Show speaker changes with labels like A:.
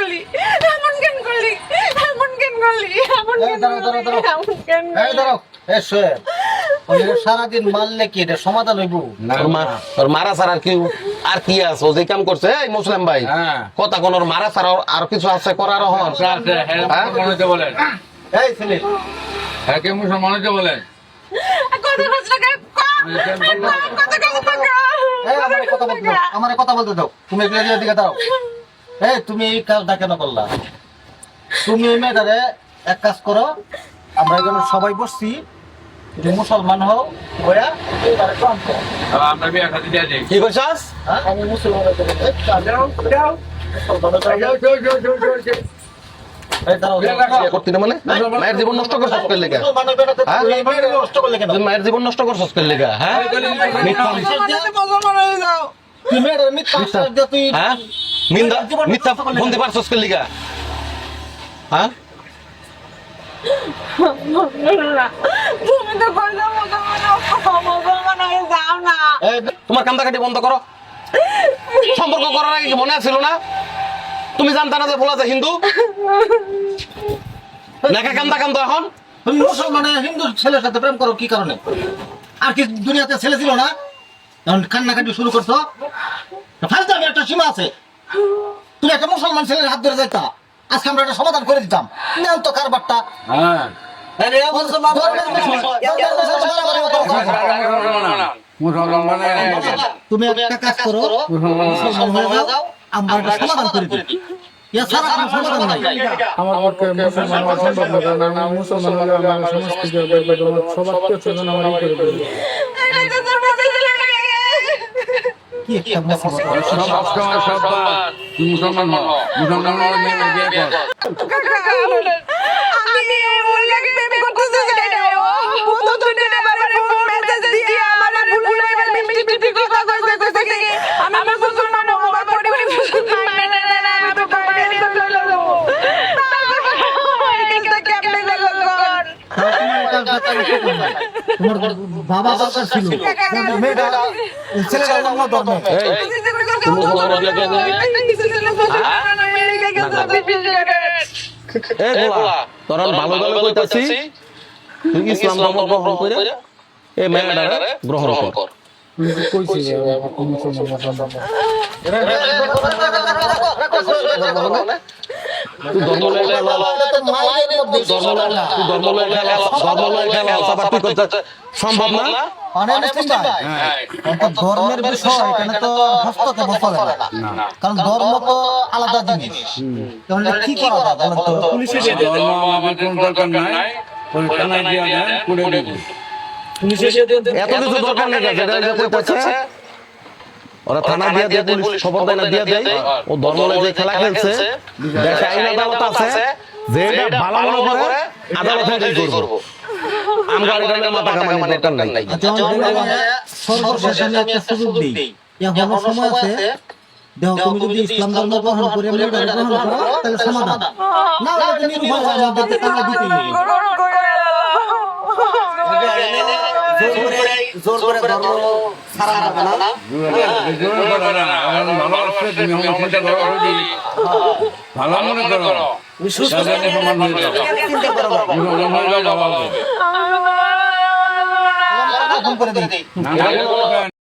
A: করলি এমন কেন করলি এমন কেন করলি এমন কেন করলি এমন কেন
B: এই দাঁড়াও এ সোহেল ওই সারাদিন মারলে কি এটা সমাধান হইব
C: ওর মারা ছাড়া আর কি আছে ও যে কাম করছে এই মুসলিম ভাই কথা কোন ওর মারা ছাড়া আর কিছু আছে করার
D: বলেন
B: এই ছেলে
D: হ্যাঁ কে মুসলমান হইতে বলেন
A: কত কষ্ট লাগে কত কষ্ট লাগে
B: এই আমারে কথা বলতে দাও তুমি একটু এদিকে দিকে দাও এই তুমি এই কাজটা কেন করলা তুমি এই মেয়েটারে এক কাজ করো আমরা এখানে সবাই বসছি তুমি মুসলমান হও ওয়া এবারে কাম করো
D: আমরা বিয়ে খাতে দিয়ে দিই
C: কি কইছাস
B: হ্যাঁ আমি মুসলমান হতে যাও এই দাঁড়াও
C: বিয়ে করতে না মানে মায়ের জীবন নষ্ট করছস কেন লাগা
B: নষ্ট করলে কেন
C: মায়ের জীবন নষ্ট করছস কেন লাগা হ্যাঁ
A: মুসলমান হয়ে যাও
B: তুই মেয়েটারে মিথ্যা আশ্বাস দিয়ে তুই
C: হ্যাঁ মিথ্যা বন্ধি পারছস কেন লাগা হ্যাঁ
A: তুমি তো কইছো মুসলমান হয়ে যাও না
C: তোমার কান্দাকাটি বন্ধ করো সম্পর্ক করার আগে কি মনে ছিল না তুমি জানতা না যে বলা যায় হিন্দু নাকা কান্দা কান্দা এখন
B: তুমি মুসলমান হিন্দু ছেলের সাথে প্রেম করো কি কারণে আর কি দুনিয়াতে ছেলে ছিল না এখন কান্নাকাটি শুরু করছো ফালতু আমি একটা সীমা আছে তুমি একটা মুসলমান ছেলের হাত ধরে যাইতা আজকে আমরা একটা সমাধান করে দিতাম নেন তো কারবারটা
D: হ্যাঁ মুসলমান
B: তুমি একটা কাজ করো মুসলমান হয়ে যাও আমরা একটা সমাধান করে দিই এছাড়া কোনো সমাধান নাই
E: আমার পক্ষে মুসলমান হওয়া সম্ভব না, কারণ আমি মুসলমান হলে আমার সমস্ত সবার পেছনে আমার করে দেবে।
B: কি একটা মুসলমান
D: সবসময় সববার তুই মুসলমান হও মুসলমান হলে মেয়ে বিয়ে কর
A: আমি ওলাকে প্রেম করতে চাই না ও তো তো আমারে ফোন মেসেজ দিয়ে আমারে ভুলে মিষ্টি কথা কইছে কি আমি মুসলমান হব আমার পরিবার মুসলমান না আমি তো বাইরে চলে যাব এই কাজটা কেমনে গেল
B: তোমার বাবা বাবা ছিল মেয়েটা ছেলেটা অন্য ধর্ম
C: তুমি মুসলমান হলে এ গোলা তোরা ভালো ভালো কইতাছি তুই ইসলাম ধর্ম গ্রহণ কইরা এই মেয়েটারে গ্রহণ কর
E: কইছি যে আপনি মুসলমান হওয়া সম্ভব না।
C: তুই ধর্ম লয়ে গেল সম্ভব না
B: ধর্মের বিষয় এখানে তো হস্তক্ষেপ চলে না কারণ ধর্ম তো আলাদা জিনিস তাহলে কি করা যায় বলেন তো পুলিশে
D: ধর্ম আমাদের কোনো দরকার নাই ওই থানায় দিয়ে দেন করে দেব
C: এত কিছু দরকার নেই যেটা যে কইতাছে ওরা থানা দিয়া দিয়ে পুলিশ খবর দেয় না দিয়া দেয় ও ধর্মলে যে খেলা খেলছে দেশে আইন আদালত আছে যেটা ভালো মনে করে আদালত থেকে করব আমরা এখানে মাথা কামানোর দরকার নাই
B: সর্বশেষ আমি একটা সুযোগ দিই এখনো সময় আছে দেখো তুমি যদি ইসলাম ধর্ম গ্রহণ করে আমি এটা গ্রহণ করো তাহলে সমাধান না হলে তুমি রূপায় আমাদের কাছে দিতে নেই জোর করে ধর্ম ছাড়া যাবে না
D: ভালো মনে করো সমান হয়ে যাও
B: চিন্তা করো
D: মুসলমান হয়ে যাও বাবা
B: ফোন করে দিই
D: না